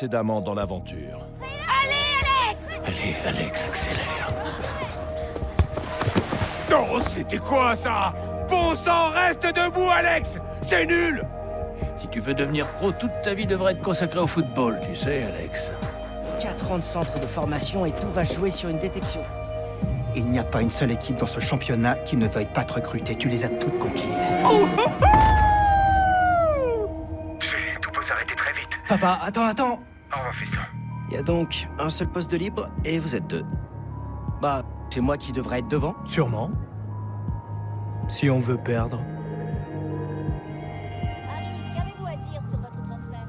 précédemment dans l'aventure. Allez, Alex, accélère. Non, c'était quoi ça? Bon sang, reste debout, Alex! C'est nul! Si tu veux devenir pro, toute ta vie devrait être consacrée au football, tu sais, Alex. 4 ans de centre de formation et tout va jouer sur une détection. Il n'y a pas une seule équipe dans ce championnat qui ne veuille pas te recruter. Tu les as toutes conquises. Tu sais, tout peut s'arrêter très vite. Papa, attends. Au revoir, fiston. Il y a donc un seul poste de libre et vous êtes 2. Bah, c'est moi qui devrais être devant. Sûrement. Si on veut perdre. Harry, qu'avez-vous à dire sur votre transfert?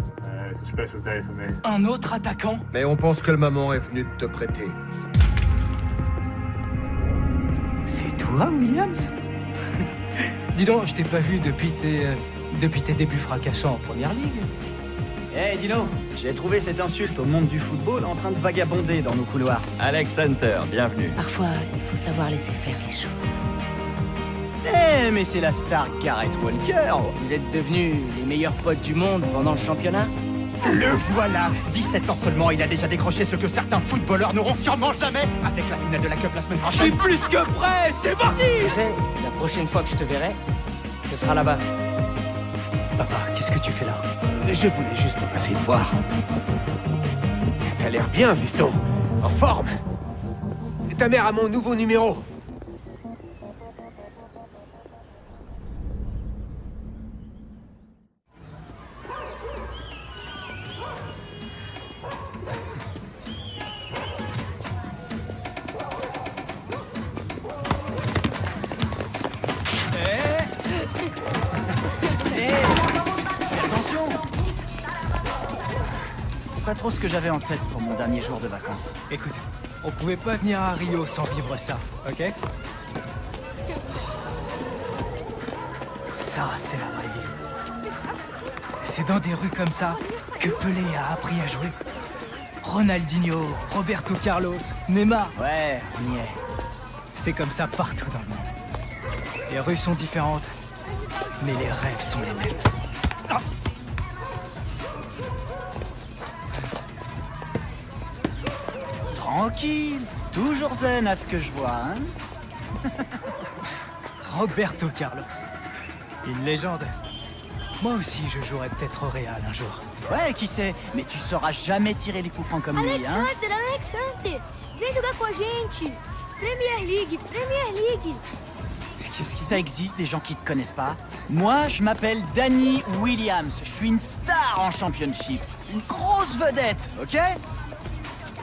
It's a special day for me. Un autre attaquant? Mais on pense que le moment est venu de te prêter. C'est toi, Williams? Dis donc, je t'ai pas vu depuis tes débuts fracassants en première ligue. Hey Dino, j'ai trouvé cette insulte au monde du football en train de vagabonder dans nos couloirs. Alex Hunter, bienvenue. Parfois, il faut savoir laisser faire les choses. Eh, mais c'est la star Gareth Walker. Vous êtes devenus les meilleurs potes du monde pendant le championnat? Le voilà 17 ans seulement, il a déjà décroché ce que certains footballeurs n'auront sûrement jamais avec la finale de la Cup la semaine Je suis prochaine. plus que prêt, c'est parti! Tu sais, la prochaine fois que je te verrai, ce sera là-bas. Papa, qu'est-ce que tu fais là? Je voulais juste passer le voir. T'as l'air bien, fiston. En forme. Ta mère a mon nouveau numéro. Attention. C'est pas trop ce que j'avais en tête pour mon dernier jour de vacances. Écoute, on pouvait pas venir à Rio sans vivre ça, ok? Ça, c'est la vraie vie. C'est dans des rues comme ça que Pelé a appris à jouer. Ronaldinho, Roberto Carlos, Neymar. Ouais, on y est. C'est comme ça partout dans le monde. Les rues sont différentes, mais les rêves sont les mêmes. Ah. Tranquille, toujours zen à ce que je vois, hein. Roberto Carlos, une légende. Moi aussi, je jouerai peut-être au Real un jour. Ouais, qui sait, mais tu sauras jamais tirer les coups francs comme lui, Alex hein. Hunter, Alex Hunter! Vem jogar com a gente! Premier League, Premier League! Qu'est-ce qui Ça existe des gens qui te connaissent pas. Moi, je m'appelle Danny Williams. Je suis une star en championship. Une grosse vedette, ok?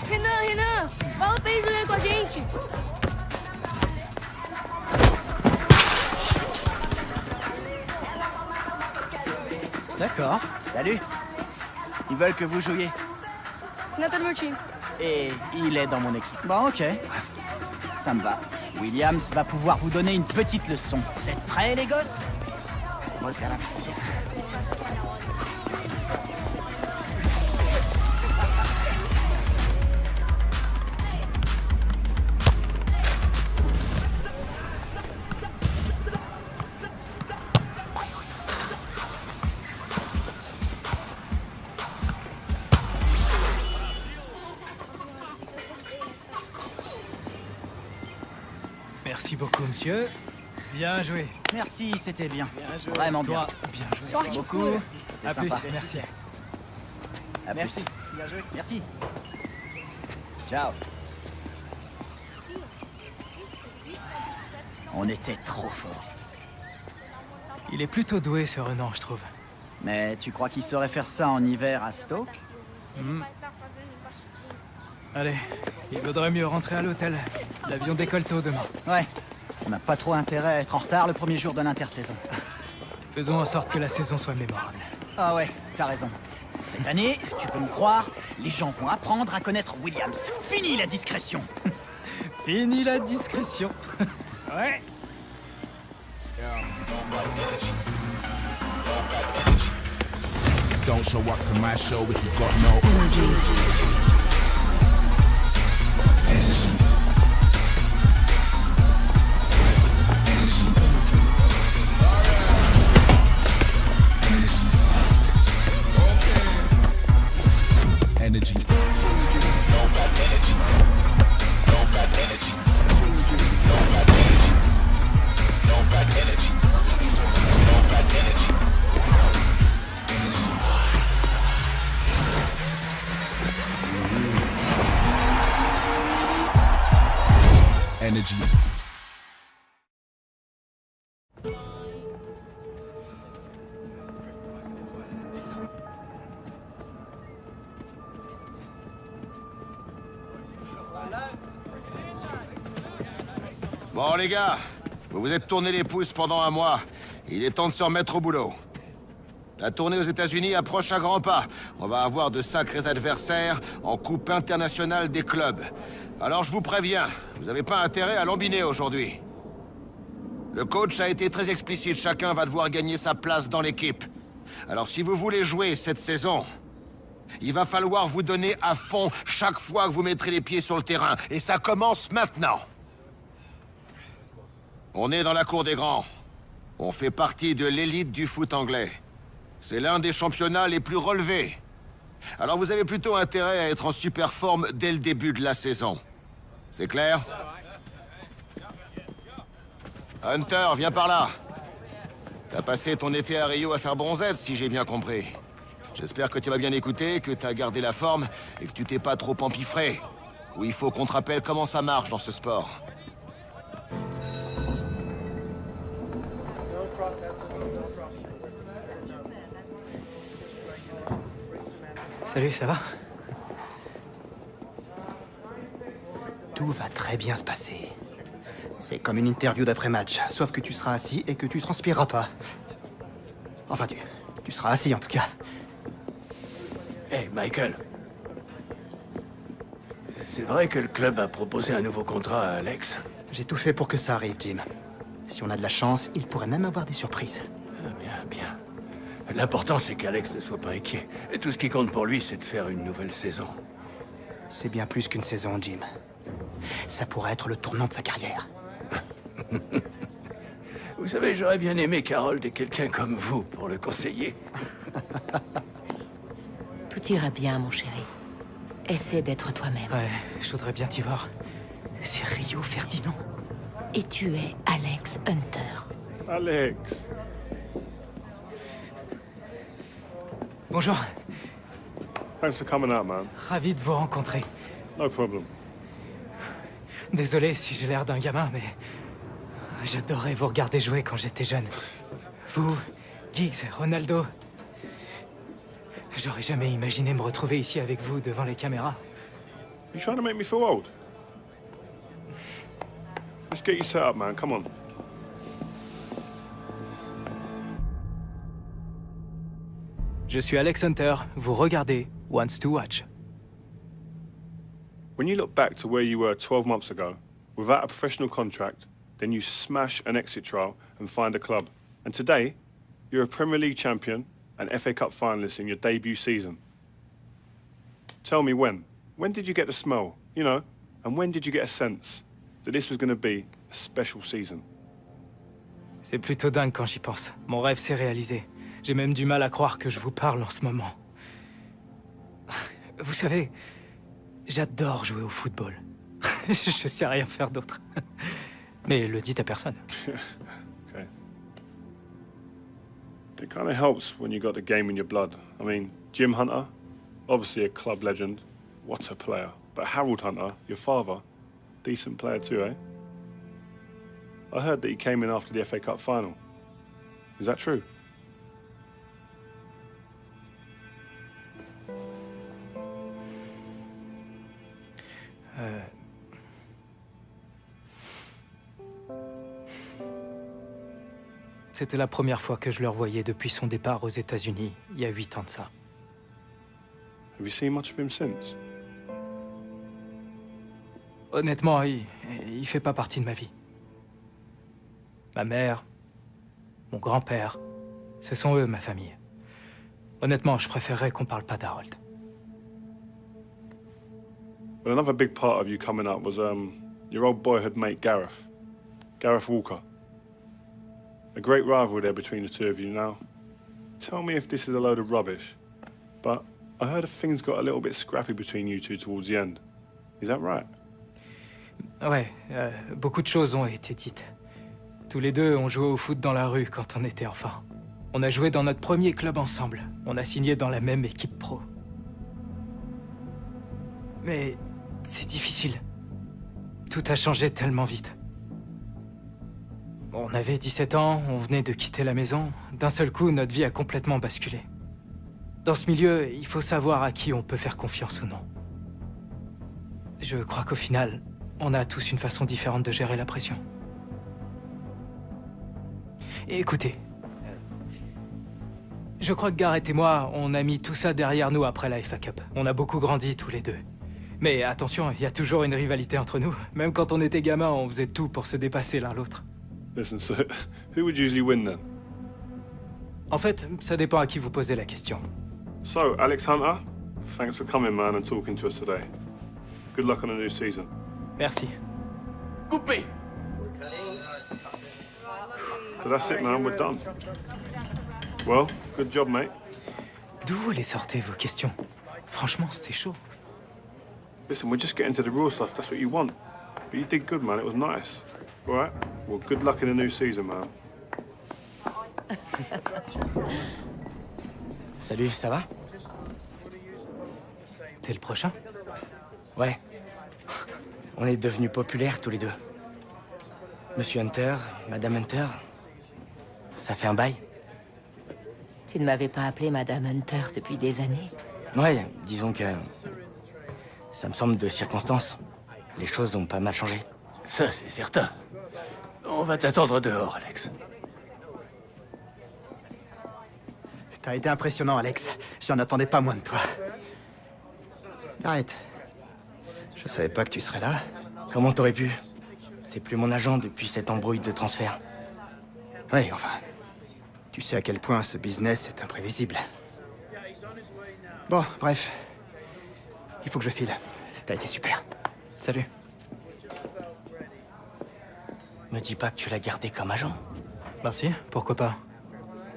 Renan! Fala pra ele jogar com a gente! D'accord. Salut. Ils veulent que vous jouiez. Renan tá no meu time. Et il est dans mon équipe. Bon, ok. Ça me va. Williams va pouvoir vous donner une petite leçon. Vous êtes prêts, les gosses? Moi, je la session. Merci beaucoup, monsieur. Bien joué. Merci, c'était bien. Bien joué. Vraiment Toi, bien. bien joué. Sorte Beaucoup. C'était À plus, sympa. merci. À Merci. plus. Bien joué. Merci. Ciao. On était trop forts. Il est plutôt doué, ce Renan, je trouve. Mais tu crois qu'il saurait faire ça en hiver à Stoke? Allez, il vaudrait mieux rentrer à l'hôtel. L'avion décolle tôt demain. Ouais. On n'a pas trop intérêt à être en retard le premier jour de l'intersaison. Faisons en sorte que la saison soit mémorable. Ah ouais, t'as raison. Cette année, tu peux me croire, les gens vont apprendre à connaître Williams. Fini la discrétion. Fini la discrétion. Ouais. Don't show up to my show if you got no energy. Energy. Energy. Bon, les gars, vous vous êtes tourné les pouces pendant un mois. Il est temps de se remettre au boulot. La tournée aux États-Unis approche à grands pas. On va avoir de sacrés adversaires en Coupe internationale des clubs. Alors je vous préviens, vous n'avez pas intérêt à lambiner aujourd'hui. Le coach a été très explicite, chacun va devoir gagner sa place dans l'équipe. Alors si vous voulez jouer cette saison, il va falloir vous donner à fond chaque fois que vous mettrez les pieds sur le terrain. Et ça commence maintenant. On est dans la cour des grands. On fait partie de l'élite du foot anglais. C'est l'un des championnats les plus relevés. Alors vous avez plutôt intérêt à être en super forme dès le début de la saison. C'est clair? Hunter, viens par là. T'as passé ton été à Rio à faire bronzette, si j'ai bien compris. J'espère que tu m'as bien écouté, que t'as gardé la forme et que tu t'es pas trop empiffré. Ou il faut qu'on te rappelle comment ça marche dans ce sport. Salut, ça va? Tout va très bien se passer. C'est comme une interview d'après-match, sauf que tu seras assis et que tu transpireras pas. Enfin, tu seras assis en tout cas. Hey, Michael. C'est vrai que le club a proposé un nouveau contrat à Alex? J'ai tout fait pour que ça arrive, Jim. Si on a de la chance, il pourrait même avoir des surprises. Bien, bien. L'important, c'est qu'Alex ne soit pas inquiet. Et tout ce qui compte pour lui, c'est de faire une nouvelle saison. C'est bien plus qu'une saison, Jim. Ça pourrait être le tournant de sa carrière. Vous savez, j'aurais bien aimé Carol de quelqu'un comme vous pour le conseiller. Tout ira bien, mon chéri. Essaie d'être toi-même. Ouais, je voudrais bien t'y voir. C'est Rio Ferdinand. Et tu es Alex Hunter. Alex. Bonjour, Thanks for coming out, man. ravi de vous rencontrer. No problem. Désolé si j'ai l'air d'un gamin, mais j'adorais vous regarder jouer quand j'étais jeune. Vous, Giggs, Ronaldo. J'aurais jamais imaginé me retrouver ici avec vous devant les caméras. You trying to make me feel old? Let's get you set up, man. Come on. Je suis Alex Hunter, vous regardez Wants to Watch. When you look back to where you were 12 months ago, without a professional contract, then you smash an exit trial and find a club. And today, you're a Premier League champion and FA Cup finalist in your debut season. Tell me when. When did you get the smell, you know? And when did you get a sense that this was going to be a special season? C'est plutôt dingue quand j'y pense. Mon rêve s'est réalisé. J'ai même du mal à croire que je vous parle en ce moment. Vous savez, j'adore jouer au football. Je sais rien faire d'autre. Mais le dites à personne. Okay. It kind of helps when you got the game in your blood. I mean, Jim Hunter, obviously a club legend. What a player. But Harold Hunter, your father, decent player too, eh? I heard that he came in after the FA Cup final. Is that true? C'était la première fois que je le revoyais depuis son départ aux États-Unis, il y a 8 ans de ça. Have you seen much of him since? Honnêtement, il fait pas partie de ma vie. Ma mère, mon grand-père, ce sont eux ma famille. Honnêtement, je préférerais qu'on parle pas d'Harold. Well, another big part of you coming up was your old boyhood mate Gareth Walker. A great rivalry there between the two of you now. Tell me if this is a load of rubbish, but I heard things got a little bit scrappy between you two towards the end. Is that right? Ouais, beaucoup de choses ont été dites. Tous les deux, on jouait au foot dans la rue quand on était enfants. On a joué dans notre premier club ensemble. On a signé dans la même équipe pro. Mais c'est difficile. Tout a changé tellement vite. On avait 17 ans, on venait de quitter la maison. D'un seul coup, notre vie a complètement basculé. Dans ce milieu, il faut savoir à qui on peut faire confiance ou non. Je crois qu'au final, on a tous une façon différente de gérer la pression. Et écoutez, je crois que Gareth et moi, on a mis tout ça derrière nous après la FA Cup. On a beaucoup grandi tous les deux. Mais attention, il y a toujours une rivalité entre nous. Même quand on était gamins, on faisait tout pour se dépasser l'un l'autre. Listen, so who would usually win then? En fait, ça dépend à qui vous posez la question. So, Alex Hunter, thanks for coming, man, and talking to us today. Good luck on the new season. Merci. Coupé! So that's it, man. We're done. Well, good job, mate. D'où vous les sortez, vos questions? Franchement, c'était chaud. Listen, we're just getting to the real stuff. That's what you want. But you did good, man. It was nice. All right? Well, good luck in the new season, man. Salut, ça va? T'es le prochain? Ouais. On est devenus populaires tous les deux. Monsieur Hunter, Madame Hunter, ça fait un bail. Tu ne m'avais pas appelé Madame Hunter depuis des années. Ouais, disons que... ça me semble de circonstance. Les choses ont pas mal changé. Ça, c'est certain. On va t'attendre dehors, Alex. T'as été impressionnant, Alex. J'en attendais pas moins de toi. Arrête. Je savais pas que tu serais là. Comment t'aurais pu? T'es plus mon agent depuis cette embrouille de transfert. Oui, enfin... Tu sais à quel point ce business est imprévisible. Bon, bref. Il faut que je file. T'as été super. Salut. Me dis pas que tu l'as gardé comme agent. Merci, pourquoi pas.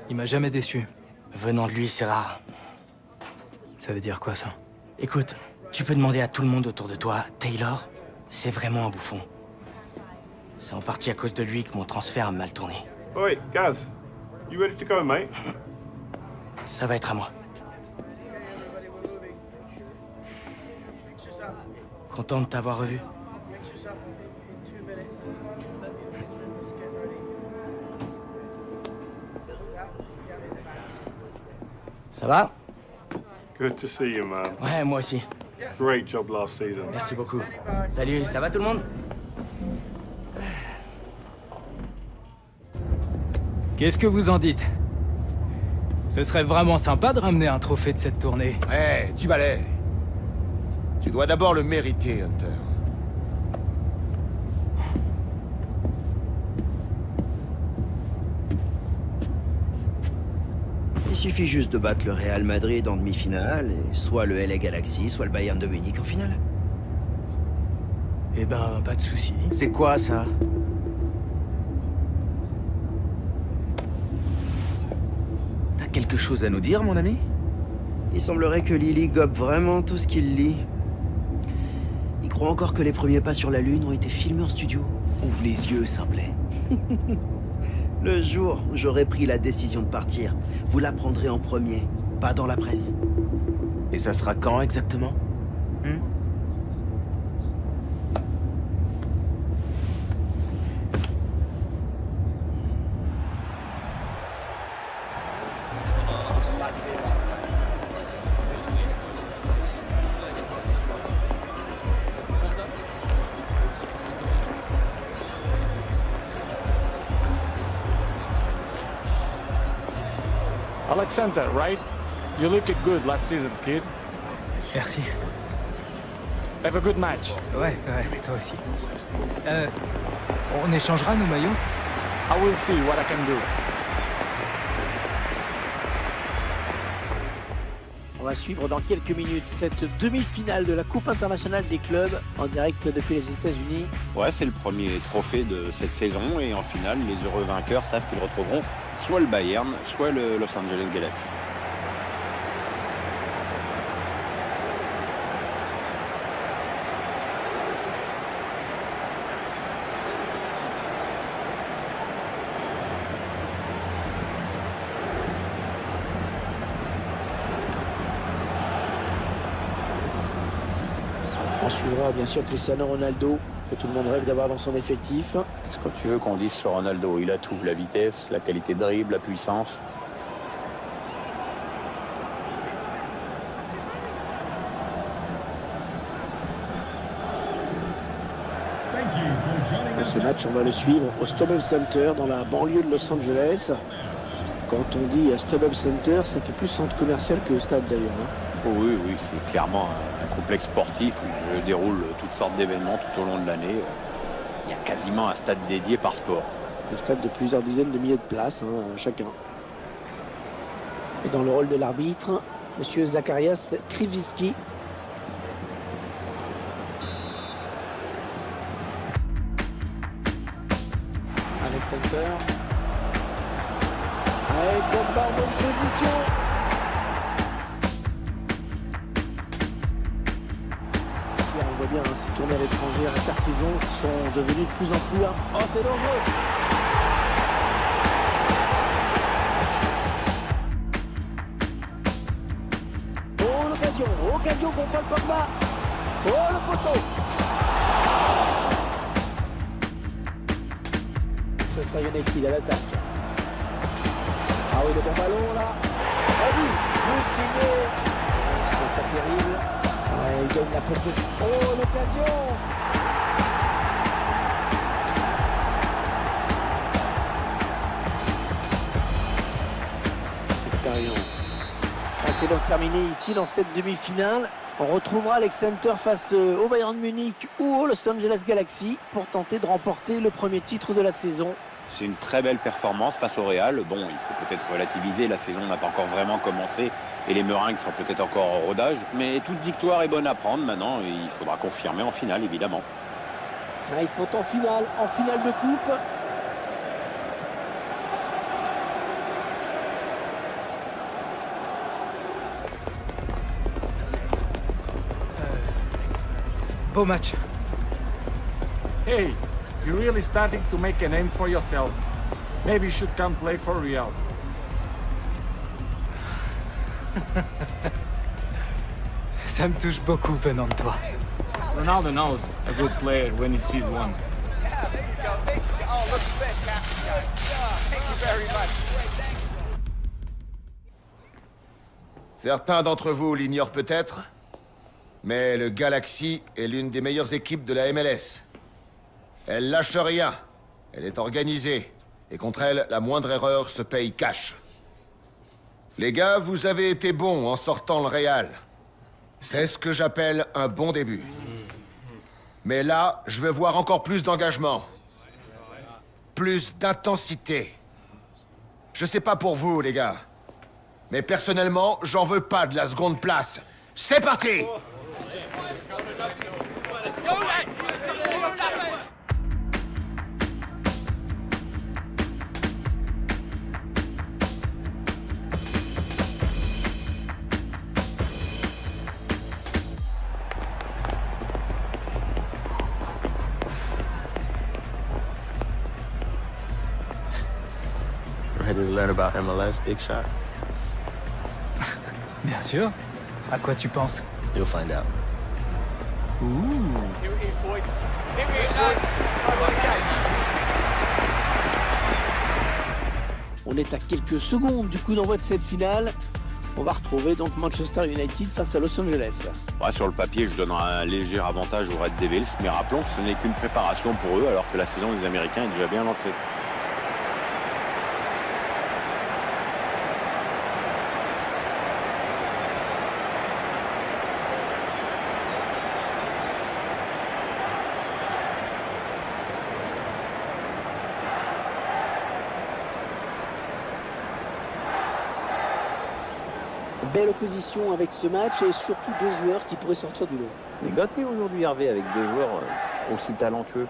Il m'a jamais déçu. Venant de lui, c'est rare. Ça veut dire quoi, ça? Écoute, tu peux demander à tout le monde autour de toi, Taylor, c'est vraiment un bouffon. C'est en partie à cause de lui que mon transfert a mal tourné. Oh, wait, Gaz, you ready to go, mate? Ça va être à moi. Content de t'avoir revu. Ça va? Good to see you, man. Ouais, moi aussi. Great job last season. Merci beaucoup. Salut, ça va tout le monde? Qu'est-ce que vous en dites? Ce serait vraiment sympa de ramener un trophée de cette tournée. Eh, du balai. Tu dois d'abord le mériter, Hunter. Il suffit juste de battre le Real Madrid en demi-finale, et soit le LA Galaxy, soit le Bayern de Munich en finale. Eh ben, pas de soucis. C'est quoi, ça? T'as quelque chose à nous dire, mon ami? Il semblerait que Lily gobe vraiment tout ce qu'il lit. Il croit encore que les premiers pas sur la Lune ont été filmés en studio. Ouvre les yeux, simplet. Le jour où j'aurai pris la décision de partir, vous l'apprendrez en premier, pas dans la presse. Et ça sera quand exactement? Alex Hunter, right? You looked good last season, kid. Merci. Have a good match. Ouais, toi aussi. On échangera nos maillots? I will see what I can do. On va suivre dans quelques minutes cette demi-finale de la Coupe internationale des clubs en direct depuis les États-Unis. Ouais, c'est le premier trophée de cette saison et en finale, les heureux vainqueurs savent qu'ils retrouveront soit le Bayern, soit le Los Angeles Galaxy. On suivra bien sûr Cristiano Ronaldo, que tout le monde rêve d'avoir dans son effectif. Qu'est-ce que tu veux qu'on dise sur Ronaldo? Il a tout, la vitesse, la qualité de dribble, la puissance. Et ce match, on va le suivre au StubHub Center dans la banlieue de Los Angeles. Quand on dit StubHub Center, ça fait plus centre commercial que stade d'ailleurs. Oh oui, oui, c'est clairement un complexe sportif où se déroulent toutes sortes d'événements tout au long de l'année. Il y a quasiment un stade dédié par sport. Un stade de plusieurs dizaines de milliers de places, chacun. Et dans le rôle de l'arbitre, Monsieur Zacharias Krivitsky. Alex Hunter. Allez, Pogba en bonne position. On voit bien ces tournées à l'étranger à l'intersaison qui sont devenues de plus en plus... Oh, c'est dangereux! Oh, l'occasion pour Paul Pogba! Oh, le poteau! Manchester United à l'attaque. Ah oui, le bon ballon là. Ah oui, le signé. C'est pas terrible. Ouais, il gagne la possession. Oh, l'occasion! C'est donc terminé ici dans cette demi-finale. On retrouvera Alex Hunter face au Bayern Munich ou au Los Angeles Galaxy pour tenter de remporter le premier titre de la saison. C'est une très belle performance face au Real. Bon, il faut peut-être relativiser, la saison n'a pas encore vraiment commencé et les Meringues sont peut-être encore en rodage. Mais toute victoire est bonne à prendre maintenant et il faudra confirmer en finale, évidemment. Ah, ils sont en finale de coupe. Beau match. Hey, you're really starting to make a name for yourself. Maybe you should come play for Real. Ça me touche beaucoup venant de toi. Ronaldo knows a good player when he sees one. Certains d'entre vous l'ignorent peut-être, mais le Galaxy est l'une des meilleures équipes de la MLS. Elle lâche rien, elle est organisée, et contre elle, la moindre erreur se paye cash. Les gars, vous avez été bons en sortant le Real. C'est ce que j'appelle un bon début. Mais là, je veux voir encore plus d'engagement. Plus d'intensité. Je sais pas pour vous, les gars. Mais personnellement, j'en veux pas de la seconde place. C'est parti! Ready to learn about MLS, Big Shot? Bien sûr. À quoi tu penses? You'll find out. On est à quelques secondes du coup d'envoi de cette finale. On va retrouver donc Manchester United face à Los Angeles. Ouais, sur le papier, je donne un léger avantage aux Red Devils, mais rappelons que ce n'est qu'une préparation pour eux, alors que la saison des Américains est déjà bien lancée. Belle opposition avec ce match et surtout deux joueurs qui pourraient sortir du lot. Il est gâté aujourd'hui, Hervé, avec deux joueurs aussi talentueux.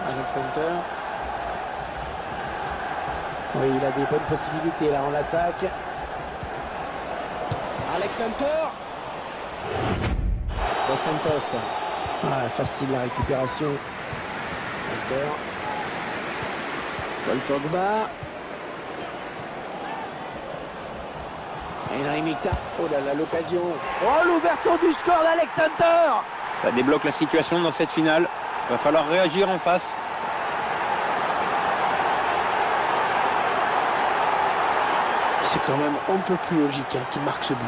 Alex Hunter. Oui, il a des bonnes possibilités là en l'attaque. Alex Hunter. Dos Santos. Ah, facile la récupération. Hunter. Paul Pogba. Henry Mkhitaryan. Oh là là, l'occasion. Oh, l'ouverture du score d'Alex Hunter. Ça débloque la situation dans cette finale. Va falloir réagir en face. C'est quand même un peu plus logique hein, qu'il marque ce but.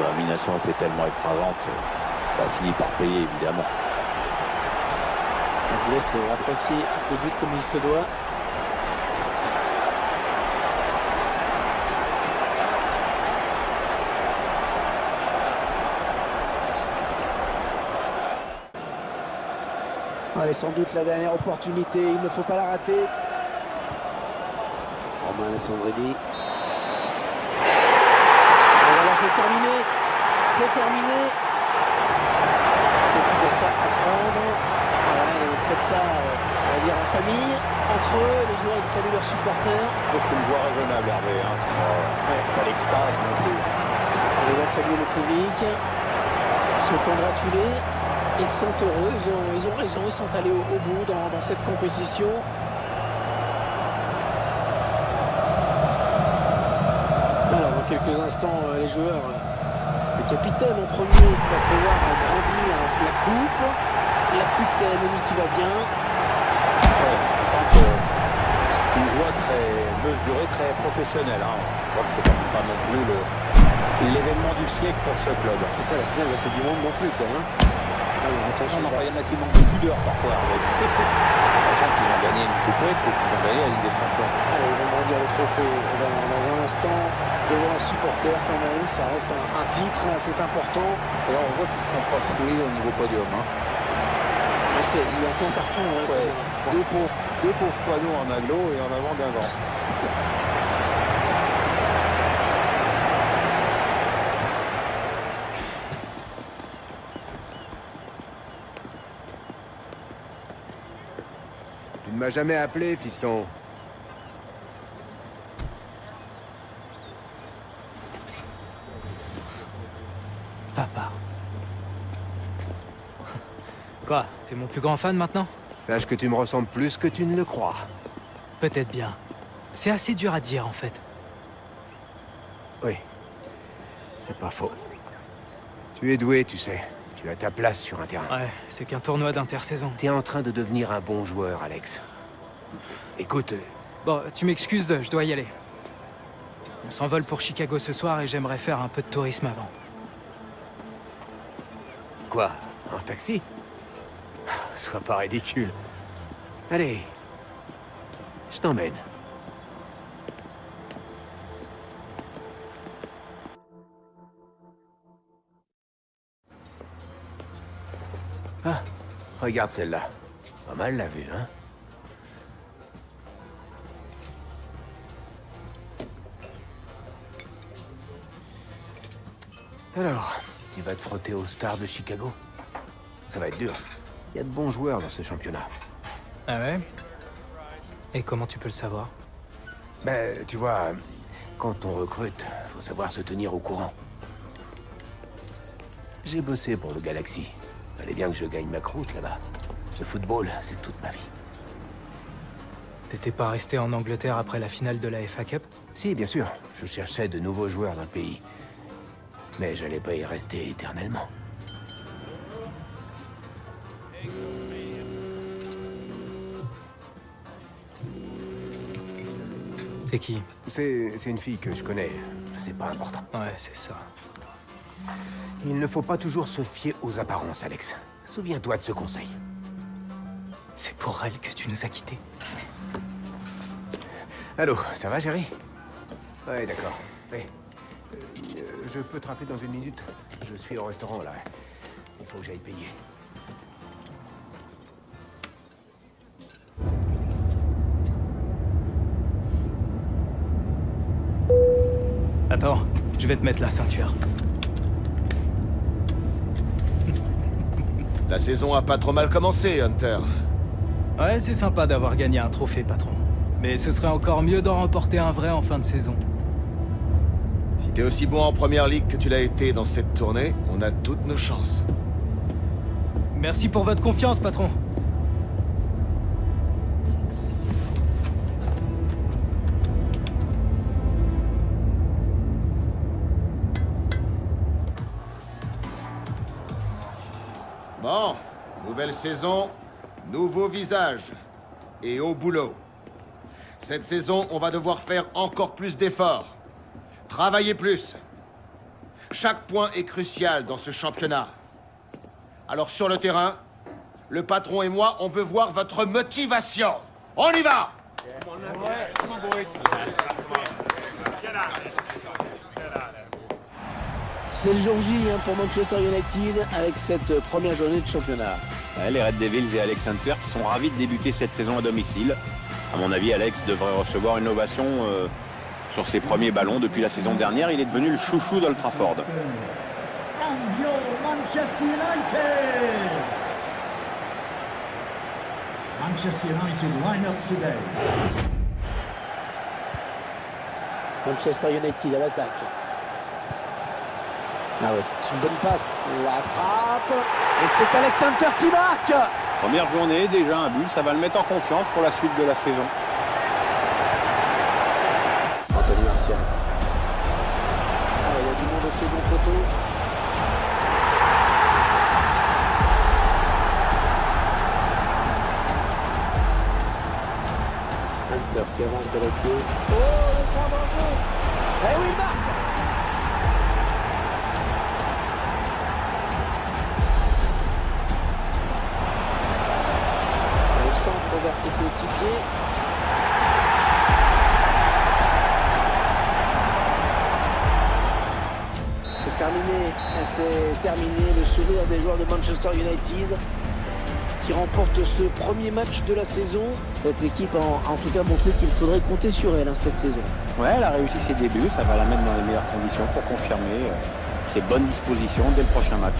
La domination était tellement écrasante que ça a fini par payer, évidemment. Je vous laisse apprécier ce but comme il se doit. Allez, sans doute la dernière opportunité, il ne faut pas la rater. Romain Alessandrini. Et voilà, c'est terminé. C'est terminé. C'est toujours ça à prendre. Voilà, et vous faites ça, on va dire, en famille, entre eux, les joueurs, ils saluent leurs supporters. Je trouve que le joueur est raisonnable, Hervé. Hein. C'est pas l'extase non plus. On va saluer le public, se congratuler. Ils sont heureux, ils ont raison, ils sont allés au bout dans cette compétition. Alors, dans quelques instants, les joueurs, le capitaine en premier va pouvoir brandir la coupe. La petite cérémonie qui va bien. Ouais, je sens que c'est une joie très mesurée, très professionnelle. Hein. Je crois que c'est quand même pas non plus l'événement du siècle pour ce club. C'est pas la finale de la Coupe du Monde non plus, quoi. Hein. Alors, attention, non, enfin, il y en a qui manquent de pudeur parfois. Avec l'impression qu'ils ont gagné une coupette et qu'ils ont gagné la Ligue des Champions. Allez, ils vont brandir le trophée dans un instant devant un supporter quand même. Ça reste un titre, c'est important. Et là, on voit qu'ils ne sont pas foués au niveau podium. Hein. Il y a un peu en carton. Hein, ouais, deux pauvres panneaux en aglo et en avant d'un gant. Tu ne m'as jamais appelé, fiston. Papa. Quoi? T'es mon plus grand fan maintenant? Sache que tu me ressembles plus que tu ne le crois. Peut-être bien. C'est assez dur à dire, en fait. Oui. C'est pas faux. Tu es doué, tu sais. Tu as ta place sur un terrain. Ouais, c'est qu'un tournoi d'intersaison. T'es en train de devenir un bon joueur, Alex. Écoute... Bon, tu m'excuses, je dois y aller. On s'envole pour Chicago ce soir et j'aimerais faire un peu de tourisme avant. Quoi? En taxi? Sois pas ridicule. Allez. Je t'emmène. Ah, regarde celle-là. Pas mal la vue, hein? Alors, tu vas te frotter aux stars de Chicago? Ça va être dur. Il y a de bons joueurs dans ce championnat. Ah ouais? Et comment tu peux le savoir? Ben, tu vois, quand on recrute, faut savoir se tenir au courant. J'ai bossé pour le Galaxy. Fallait bien que je gagne ma croûte là-bas. Le football, c'est toute ma vie. T'étais pas resté en Angleterre après la finale de la FA Cup? Si, bien sûr. Je cherchais de nouveaux joueurs dans le pays. Mais j'allais pas y rester éternellement. C'est qui? C'est une fille que je connais. C'est pas important. Ouais, c'est ça. Il ne faut pas toujours se fier aux apparences, Alex. Souviens-toi de ce conseil. C'est pour elle que tu nous as quittés. Allô, ça va, Jerry? Ouais, d'accord. Hey, je peux te rappeler dans une minute? Je suis au restaurant, là. Il faut que j'aille payer. Attends, je vais te mettre la ceinture. La saison a pas trop mal commencé, Hunter. Ouais, c'est sympa d'avoir gagné un trophée, patron. Mais ce serait encore mieux d'en remporter un vrai en fin de saison. Si t'es aussi bon en première ligue que tu l'as été dans cette tournée, on a toutes nos chances. Merci pour votre confiance, patron. Bon, nouvelle saison, nouveau visage. Et au boulot. Cette saison, on va devoir faire encore plus d'efforts. Travailler plus. Chaque point est crucial dans ce championnat. Alors sur le terrain, le patron et moi, on veut voir votre motivation. On y va! C'est le jour J pour Manchester United avec cette première journée de championnat. Ouais, les Red Devils et Alex Hunter qui sont ravis de débuter cette saison à domicile. À mon avis, Alex devrait recevoir une ovation sur ses premiers ballons. Depuis la saison dernière, il est devenu le chouchou d'Old Trafford. And your Manchester United! Manchester United line up today. Manchester United à l'attaque. Ah ouais, c'est une bonne passe. La frappe. Et c'est Alex Hunter qui marque. Première journée, déjà un but, ça va le mettre en confiance pour la suite de la saison. Anthony Martial. Ah, il y a du monde au second poteau. Hunter qui avance de la pied. Oh, le grand danger. Eh oui, il marque. Centre vers ses coéquipiers. C'est terminé le sourire des joueurs de Manchester United qui remporte ce premier match de la saison. Cette équipe a en tout cas montré qu'il faudrait compter sur elle cette saison. Ouais, elle a réussi ses débuts, ça va la mettre dans les meilleures conditions pour confirmer ses bonnes dispositions dès le prochain match.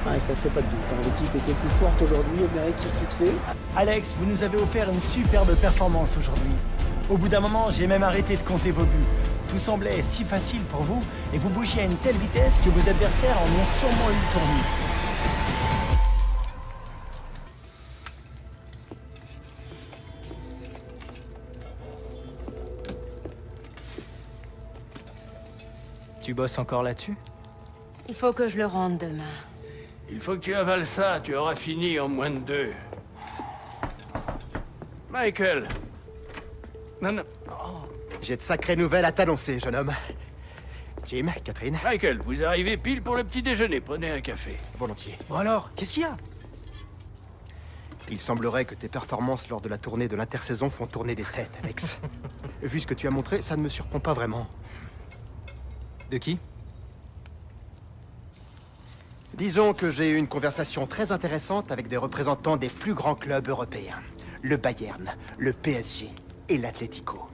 Ouais, ça ne fait pas de doute. L'équipe était plus forte aujourd'hui, elle mérite ce succès. Alex, vous nous avez offert une superbe performance aujourd'hui. Au bout d'un moment, j'ai même arrêté de compter vos buts. Tout semblait si facile pour vous, et vous bougiez à une telle vitesse que vos adversaires en ont sûrement eu le tournis. Tu bosses encore là-dessus? Il faut que je le rende demain. Il faut que tu avales ça, tu auras fini en moins de 2. Michael. Non. Oh. J'ai de sacrées nouvelles à t'annoncer, jeune homme. Jim, Catherine. Michael, vous arrivez pile pour le petit déjeuner. Prenez un café. Volontiers. Bon alors, qu'est-ce qu'il y a? Il semblerait que tes performances lors de la tournée de l'intersaison font tourner des têtes, Alex. Vu ce que tu as montré, ça ne me surprend pas vraiment. De qui? Disons que j'ai eu une conversation très intéressante avec des représentants des plus grands clubs européens. Le Bayern, le PSG et l'Atlético.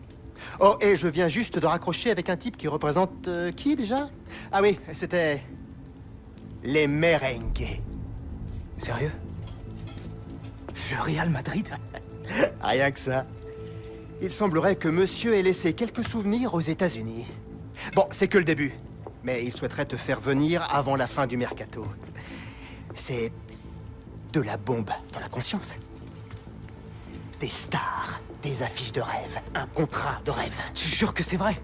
Oh, et je viens juste de raccrocher avec un type qui représente... qui, déjà? Ah oui, c'était... les merengues. Sérieux? Le Real Madrid? Rien que ça. Il semblerait que monsieur ait laissé quelques souvenirs aux États-Unis. Bon, c'est que le début. Mais il souhaiterait te faire venir avant la fin du mercato. C'est de la bombe dans la conscience. Des stars, des affiches de rêve, un contrat de rêve. Tu jures que c'est vrai?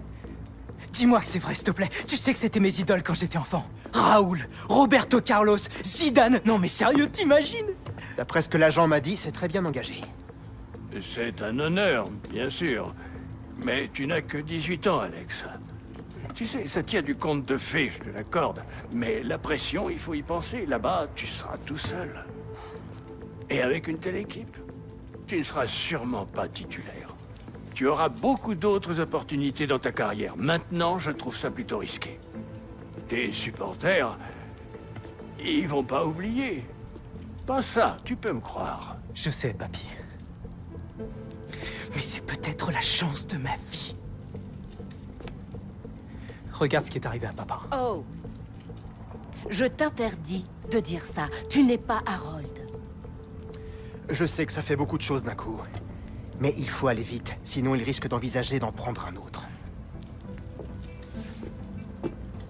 Dis-moi que c'est vrai, s'il te plaît. Tu sais que c'était mes idoles quand j'étais enfant. Raoul, Roberto Carlos, Zidane. Non mais sérieux, t'imagines? D'après ce que l'agent m'a dit, c'est très bien engagé. C'est un honneur, bien sûr. Mais tu n'as que 18 ans, Alex. Tu sais, ça tient du conte de fées, je te l'accorde. Mais la pression, il faut y penser. Là-bas, tu seras tout seul. Et avec une telle équipe, tu ne seras sûrement pas titulaire. Tu auras beaucoup d'autres opportunités dans ta carrière. Maintenant, je trouve ça plutôt risqué. Tes supporters, ils vont pas oublier. Pas ça, tu peux me croire. Je sais, papy. Mais c'est peut-être la chance de ma vie. Regarde ce qui est arrivé à papa. Oh. Je t'interdis de dire ça. Tu n'es pas Harold. Je sais que ça fait beaucoup de choses d'un coup. Mais il faut aller vite, sinon il risque d'envisager d'en prendre un autre.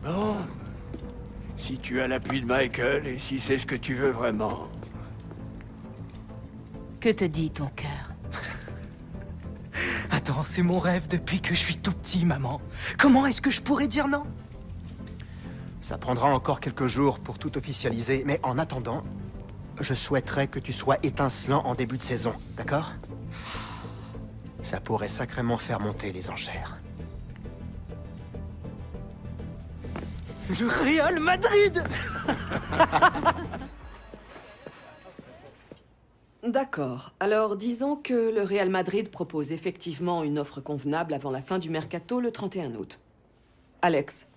Bon. Si tu as l'appui de Michael et si c'est ce que tu veux vraiment. Que te dit ton cœur? Attends, c'est mon rêve depuis que je suis tout petit, maman. Comment est-ce que je pourrais dire non? Ça prendra encore quelques jours pour tout officialiser, mais en attendant, je souhaiterais que tu sois étincelant en début de saison, d'accord? Ça pourrait sacrément faire monter les enchères. Le Real Madrid! D'accord. Alors, disons que le Real Madrid propose effectivement une offre convenable avant la fin du mercato le 31 août. Alex,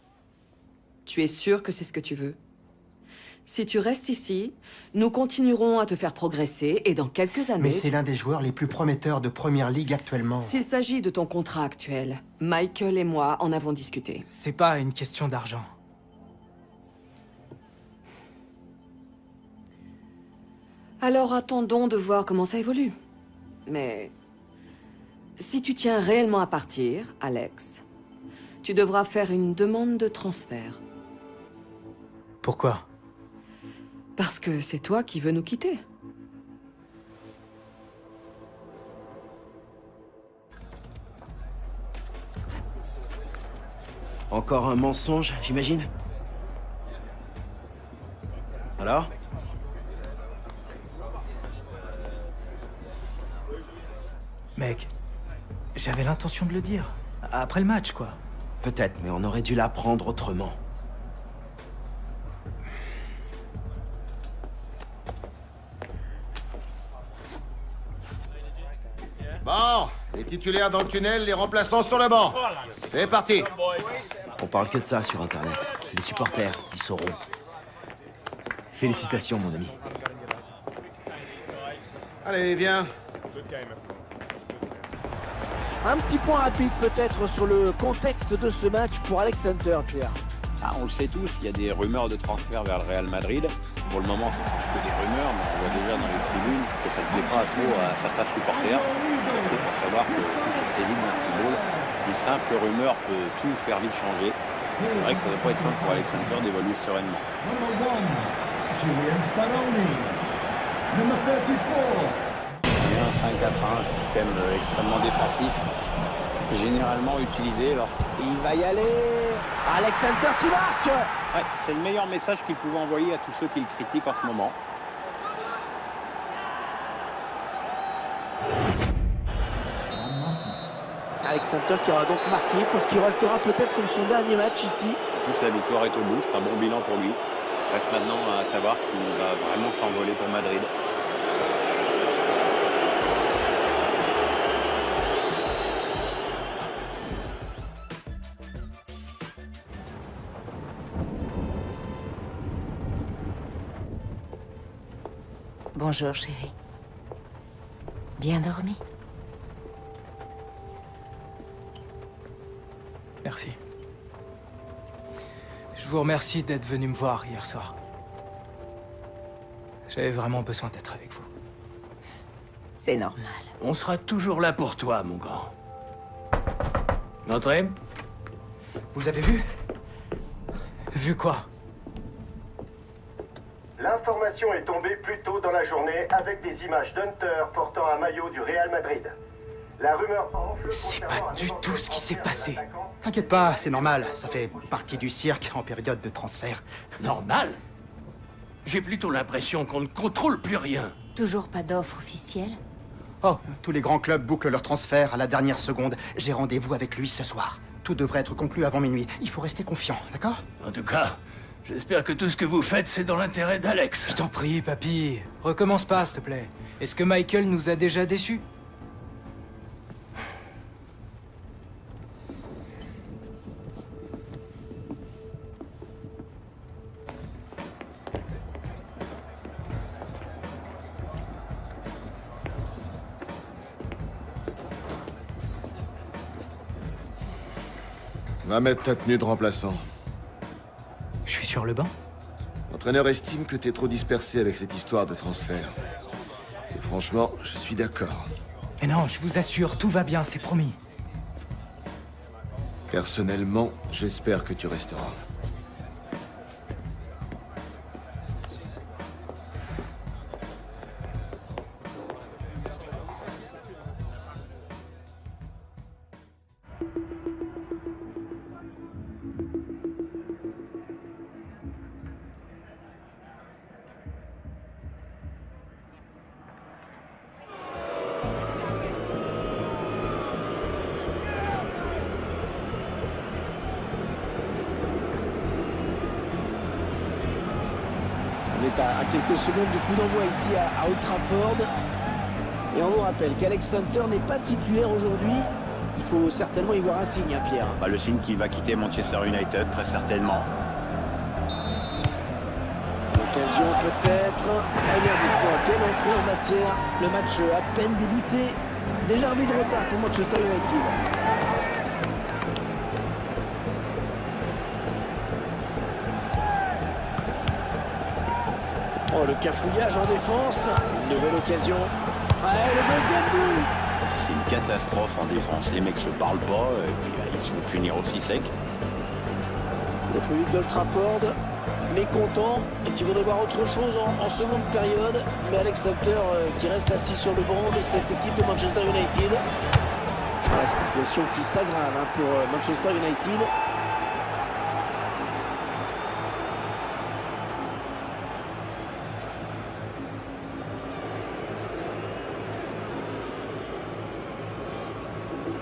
tu es sûr que c'est ce que tu veux? Si tu restes ici, nous continuerons à te faire progresser et dans quelques années... Mais c'est l'un des joueurs les plus prometteurs de Première Ligue actuellement. S'il s'agit de ton contrat actuel, Michael et moi en avons discuté. C'est pas une question d'argent. Alors attendons de voir comment ça évolue. Mais si tu tiens réellement à partir, Alex, tu devras faire une demande de transfert. Pourquoi? Parce que c'est toi qui veux nous quitter. Encore un mensonge, j'imagine? Alors? Mec, j'avais l'intention de le dire. Après le match, quoi. Peut-être, mais on aurait dû l'apprendre autrement. Bon, les titulaires dans le tunnel, les remplaçants sur le banc. C'est parti. On parle que de ça sur Internet. Les supporters, ils sauront. Félicitations, mon ami. Allez, viens. Un petit point rapide peut-être sur le contexte de ce match pour Alex Hunter, Pierre. Ah, on le sait tous, il y a des rumeurs de transfert vers le Real Madrid. Pour le moment, ce ne sont que des rumeurs, mais on voit déjà dans les tribunes que ça ne plaît pas trop à certains supporters. C'est pour savoir que c'est vite dans le football. Une simple rumeur peut tout faire vite changer. C'est vrai que ça ne doit pas être simple pour Alex Hunter d'évoluer sereinement. Julian Spanoni. Number 34. Un 5-4-1, un système extrêmement défensif, généralement utilisé lorsqu'il va y aller. Alex Hunter qui marque. Ouais, c'est le meilleur message qu'il pouvait envoyer à tous ceux qui le critiquent en ce moment. Alex Hunter qui aura donc marqué pour ce qui restera peut-être comme son dernier match ici. En plus, la victoire est au bout, c'est un bon bilan pour lui. Reste maintenant à savoir s'il va vraiment s'envoler pour Madrid. Bonjour, chérie. Bien dormi? Merci. Je vous remercie d'être venu me voir hier soir. J'avais vraiment besoin d'être avec vous. C'est normal. On sera toujours là pour toi, mon grand. Entrez. Vous avez vu? Vu quoi? L'information est tombée plus tôt dans la journée avec des images d'Hunter portant un maillot du Real Madrid. La rumeur enfle. C'est pas du tout ce qui s'est passé. T'inquiète pas, c'est normal. Ça fait partie du cirque en période de transfert. Normal? J'ai plutôt l'impression qu'on ne contrôle plus rien. Toujours pas d'offre officielle? Oh, tous les grands clubs bouclent leur transfert à la dernière seconde. J'ai rendez-vous avec lui ce soir. Tout devrait être conclu avant minuit. Il faut rester confiant, d'accord? En tout cas, j'espère que tout ce que vous faites, c'est dans l'intérêt d'Alex. Je t'en prie, papy. Recommence pas, s'il te plaît. Est-ce que Michael nous a déjà déçus? Va mettre ta tenue de remplaçant. Je suis sur le banc? L'entraîneur estime que t'es trop dispersé avec cette histoire de transfert. Et franchement, je suis d'accord. Mais non, je vous assure, tout va bien, c'est promis. Personnellement, j'espère que tu resteras. est à quelques secondes du coup d'envoi ici à Old Trafford. Et on vous rappelle qu'Alex Hunter n'est pas titulaire aujourd'hui. Il faut certainement y voir un signe, hein, Pierre. Bah, le signe qu'il va quitter Manchester United, très certainement. L'occasion peut-être. Eh bien, dites-moi, quelle entrée en matière. Le match à peine débuté. Déjà un but de retard pour Manchester United. Oh, le cafouillage en défense. Une nouvelle occasion. Ouais, le deuxième but. C'est une catastrophe en défense. Les mecs se parlent pas, et puis ils se font punir aussi sec. Le public d'Old Trafford, mécontent, et qui voudrait voir autre chose en seconde période. Mais Alex Hunter qui reste assis sur le banc de cette équipe de Manchester United. La situation qui s'aggrave hein, pour Manchester United.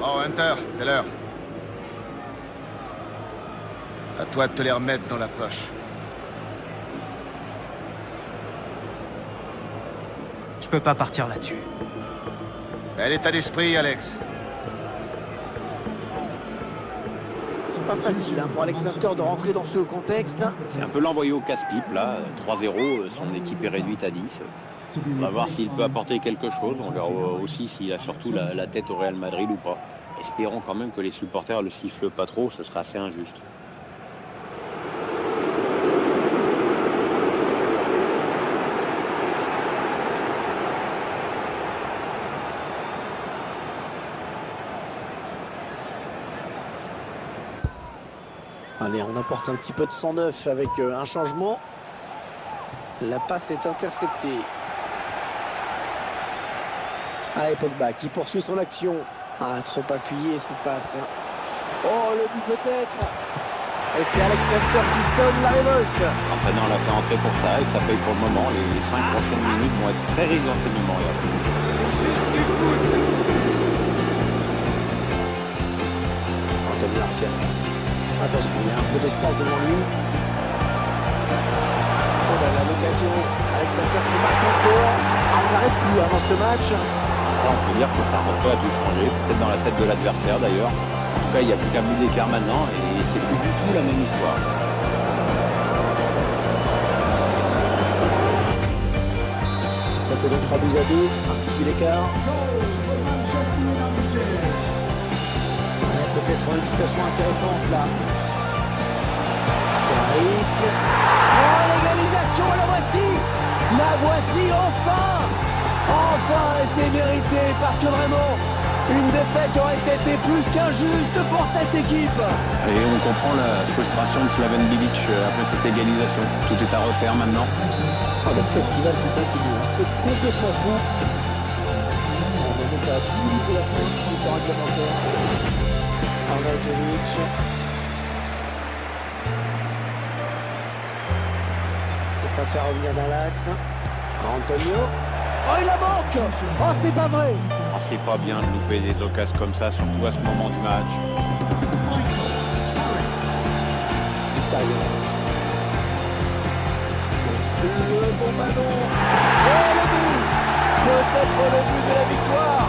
Oh, Hunter, c'est l'heure. À toi de te les remettre dans la poche. Je peux pas partir là-dessus. Bel état d'esprit, Alex. C'est pas facile hein, pour Alex Hunter de rentrer dans ce contexte. C'est un peu l'envoyer au casse-pipe, là. 3-0, son équipe est réduite à 10. On va voir s'il peut apporter quelque chose. On verra aussi s'il a surtout la tête au Real Madrid ou pas. Espérons quand même que les supporters le sifflent pas trop, ce sera assez injuste. Allez, on apporte un petit peu de sang neuf avec un changement. La passe est interceptée. Allez, Pogba qui poursuit son action. Ah, trop appuyé cette passe. Oh, le but peut-être. Et c'est Alex Hunter qui sonne la révolte. L'entraîneur l'a fait entrer pour ça et ça paye pour le moment. Les 5 prochaines minutes vont être très riches d'enseignements. Anthony Martial. Attention, il y a un peu d'espace devant lui. Oh là là, l'occasion. Alex Hunter qui marque encore. Ah, on n'arrête plus avant ce match. Ça, on peut dire que sa rentrée a tout changé, peut-être dans la tête de l'adversaire d'ailleurs. En tout cas, il n'y a plus qu'un but d'écart maintenant et c'est plus du tout la même histoire. Ça fait donc 3 buts à 2, un petit but d'écart. Peut-être une situation intéressante là. Carrick. Oh, l'égalisation, la voici. La voici enfin. Enfin, et c'est mérité parce que vraiment, une défaite aurait été plus qu'injuste pour cette équipe. Et on comprend la frustration de Slaven Bilic après cette égalisation. Tout est à refaire maintenant. Oh, le festival qui continue, c'est complètement fou. On est donc à 10 minutes de la fin du temps réglementaire. Arnautovic. Il peut pas faire revenir dans l'axe. Antonio. Oh, il la manque. Oh, c'est pas vrai. Oh, c'est pas bien de louper des occasions comme ça, surtout à ce moment du match. Le bon ballon. Et le but. Peut-être le but de la victoire.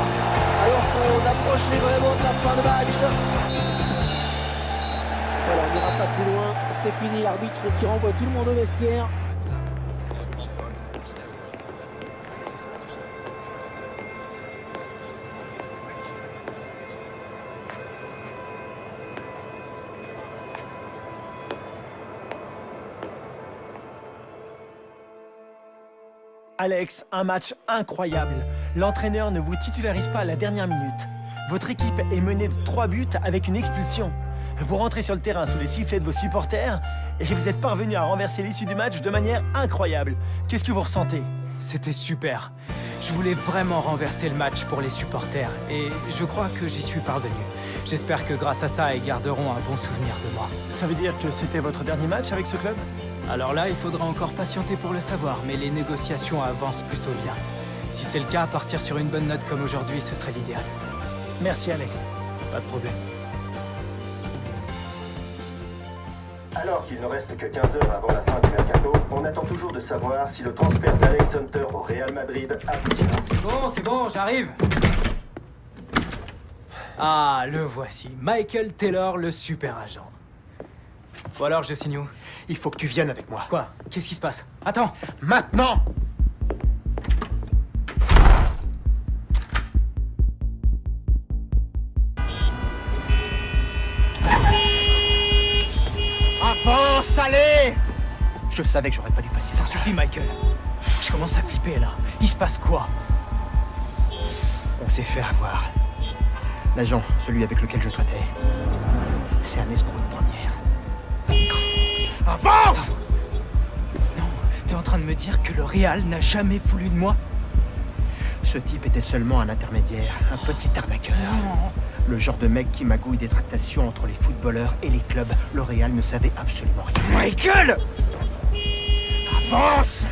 Alors qu'on approchait vraiment de la fin de match. Voilà, on n'ira pas plus loin. C'est fini, l'arbitre qui renvoie tout le monde au vestiaire. Alex, un match incroyable. L'entraîneur ne vous titularise pas à la dernière minute. Votre équipe est menée de 3 buts avec une expulsion. Vous rentrez sur le terrain sous les sifflets de vos supporters et vous êtes parvenu à renverser l'issue du match de manière incroyable. Qu'est-ce que vous ressentez? C'était super. Je voulais vraiment renverser le match pour les supporters et je crois que j'y suis parvenu. J'espère que grâce à ça, ils garderont un bon souvenir de moi. Ça veut dire que c'était votre dernier match avec ce club? Alors là, il faudra encore patienter pour le savoir, mais les négociations avancent plutôt bien. Si c'est le cas, partir sur une bonne note comme aujourd'hui, ce serait l'idéal. Merci Alex. Pas de problème. Alors qu'il ne reste que 15 heures avant la fin du mercato, on attend toujours de savoir si le transfert d'Alex Hunter au Real Madrid aboutira. C'est bon, j'arrive. Ah, le voici. Michael Taylor, le super agent. Ou alors, je signe où? Il faut que tu viennes avec moi. Quoi? Qu'est-ce qui se passe? Attends! Maintenant! Avance, allez! Je savais que j'aurais pas dû passer. Ça suffit, Michael. Je commence à flipper, là. Il se passe quoi? On s'est fait avoir. L'agent, celui avec lequel je traitais, c'est un escroc de première. Avance! Non, t'es en train de me dire que le Real n'a jamais voulu de moi? Ce type était seulement un intermédiaire, un petit arnaqueur. Non. Le genre de mec qui magouille des tractations entre les footballeurs et les clubs. Le Real ne savait absolument rien. Michael! Avance!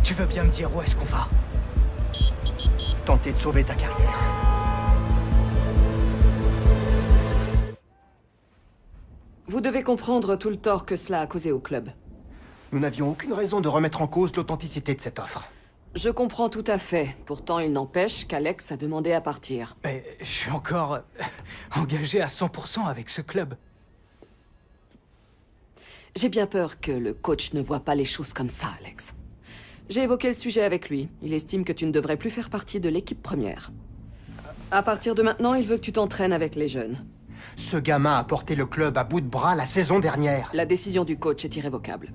Tu veux bien me dire où est-ce qu'on va? Tenter de sauver ta carrière. Vous devez comprendre tout le tort que cela a causé au club. Nous n'avions aucune raison de remettre en cause l'authenticité de cette offre. Je comprends tout à fait. Pourtant, il n'empêche qu'Alex a demandé à partir. Mais je suis encore engagé à 100% avec ce club. J'ai bien peur que le coach ne voit pas les choses comme ça, Alex. J'ai évoqué le sujet avec lui. Il estime que tu ne devrais plus faire partie de l'équipe première. À partir de maintenant, il veut que tu t'entraînes avec les jeunes. Ce gamin a porté le club à bout de bras la saison dernière. La décision du coach est irrévocable.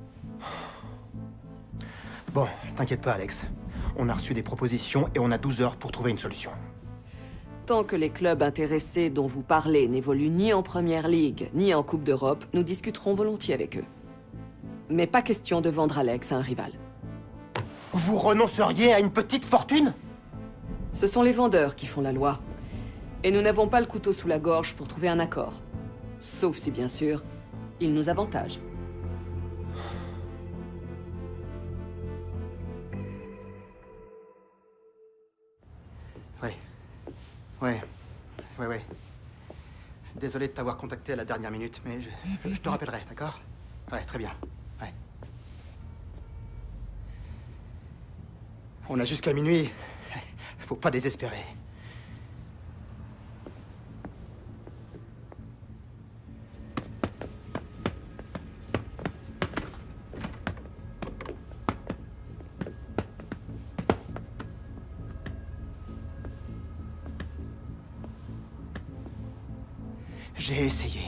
Bon, t'inquiète pas, Alex. On a reçu des propositions et on a 12 heures pour trouver une solution. Tant que les clubs intéressés dont vous parlez n'évoluent ni en Première Ligue, ni en Coupe d'Europe, nous discuterons volontiers avec eux. Mais pas question de vendre Alex à un rival. Vous renonceriez à une petite fortune? Ce sont les vendeurs qui font la loi. Et nous n'avons pas le couteau sous la gorge pour trouver un accord. Sauf si, bien sûr, ils nous avantagent. Ouais. Désolé de t'avoir contacté à la dernière minute, mais je te rappellerai, d'accord? Ouais, très bien. Ouais. On a jusqu'à minuit. Faut pas désespérer. J'ai essayé.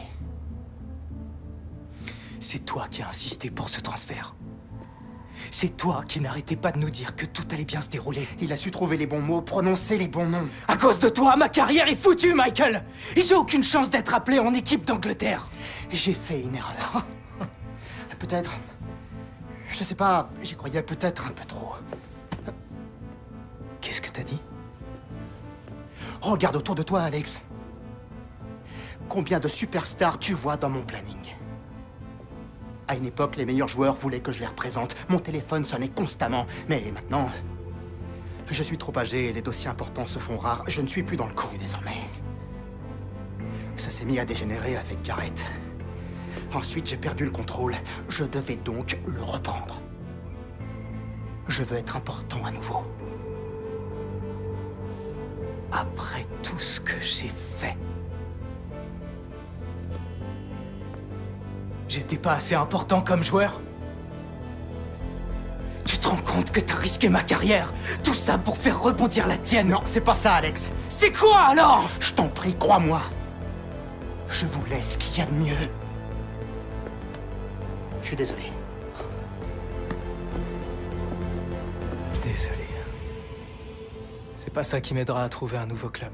C'est toi qui as insisté pour ce transfert. C'est toi qui n'arrêtais pas de nous dire que tout allait bien se dérouler. Il a su trouver les bons mots, prononcer les bons noms. À cause de toi, ma carrière est foutue, Michael! Et j'ai aucune chance d'être appelé en équipe d'Angleterre. J'ai fait une erreur. Peut-être... Je sais pas, j'y croyais peut-être un peu trop. Qu'est-ce que t'as dit? Regarde autour de toi, Alex. Combien de superstars tu vois dans mon planning? À une époque, les meilleurs joueurs voulaient que je les représente. Mon téléphone sonnait constamment. Mais maintenant, je suis trop âgé et les dossiers importants se font rares. Je ne suis plus dans le coup désormais. Ça s'est mis à dégénérer avec Garrett. Ensuite, j'ai perdu le contrôle. Je devais donc le reprendre. Je veux être important à nouveau. Après tout ce que j'ai fait... J'étais pas assez important comme joueur? Tu te rends compte que t'as risqué ma carrière? Tout ça pour faire rebondir la tienne? Non, c'est pas ça, Alex. C'est quoi, alors? Je t'en prie, crois-moi. Je vous laisse ce qu'il y a de mieux. Je suis désolé. Désolé. C'est pas ça qui m'aidera à trouver un nouveau club.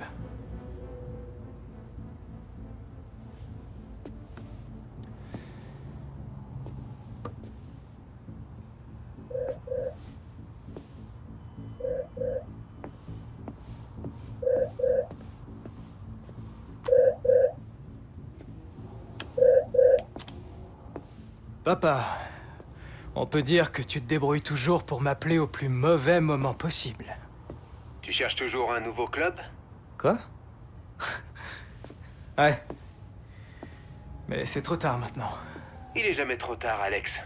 Papa, on peut dire que tu te débrouilles toujours pour m'appeler au plus mauvais moment possible. Tu cherches toujours un nouveau club? Quoi? Ouais. Mais c'est trop tard maintenant. Il est jamais trop tard, Alex.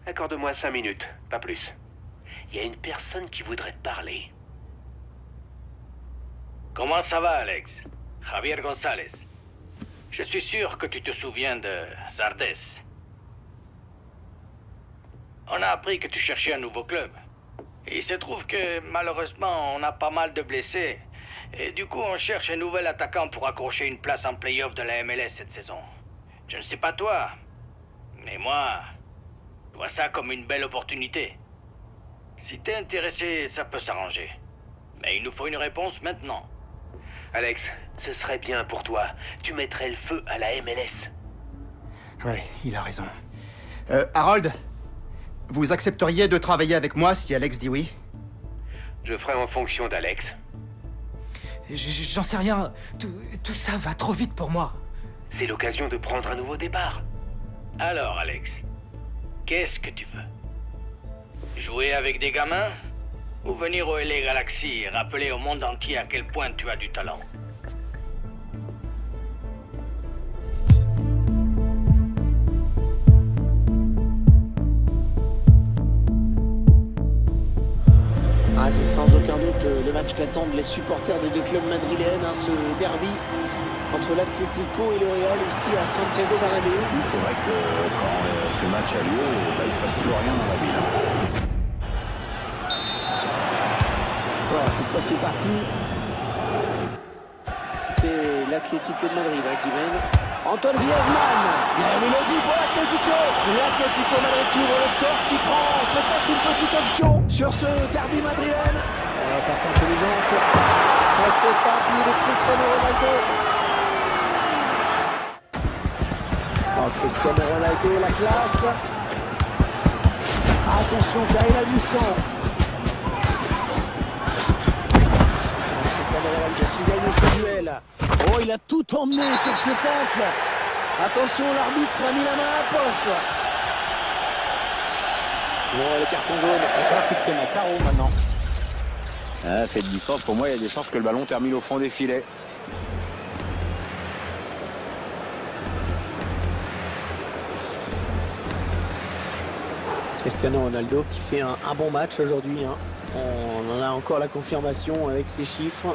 Accorde-moi 5 minutes, pas plus. Il y a une personne qui voudrait te parler. Comment ça va, Alex? Javier González. Je suis sûr que tu te souviens de Zardes. On a appris que tu cherchais un nouveau club. Et il se trouve que, malheureusement, on a pas mal de blessés. Et du coup, on cherche un nouvel attaquant pour accrocher une place en play-off de la MLS cette saison. Je ne sais pas toi, mais moi, je vois ça comme une belle opportunité. Si t'es intéressé, ça peut s'arranger. Mais il nous faut une réponse maintenant. Alex, ce serait bien pour toi. Tu mettrais le feu à la MLS. Ouais, il a raison. Harold, vous accepteriez de travailler avec moi si Alex dit oui? Je ferai en fonction d'Alex. J'en sais rien. Tout ça va trop vite pour moi. C'est l'occasion de prendre un nouveau départ. Alors, Alex, qu'est-ce que tu veux? Jouer avec des gamins? Ou venir au LA Galaxy et rappeler au monde entier à quel point tu as du talent? Ah, c'est sans aucun doute le match qu'attendent les supporters des deux clubs madrilènes, hein, ce derby entre l'Atlético et le Real ici à Santiago Bernabéu. Oui, c'est vrai que quand ce match a lieu, il se passe plus rien dans la ville. Voilà, cette fois c'est parti. C'est l'Atlético de Madrid qui mène. Antoine Griezmann. Mais le but pour l'Atlético. L'Atlético Madrid qui ouvre le score, qui prend peut-être une petite option sur ce derby madrilène. Passe intelligente. C'est un but de Cristiano Ronaldo. Oh, Cristiano Ronaldo, la classe. Attention, Kaila Duchamp. Cristiano Ronaldo qui gagne ce duel. Oh, il a tout emmené sur ce tacle. Attention, l'arbitre a mis la main à la poche. Oh, le carton jaune. Il va falloir qu'il se tienne à carreau maintenant. À cette distance, pour moi, il y a des chances que le ballon termine au fond des filets. Cristiano Ronaldo qui fait un bon match aujourd'hui. Hein. On en a encore la confirmation avec ses chiffres.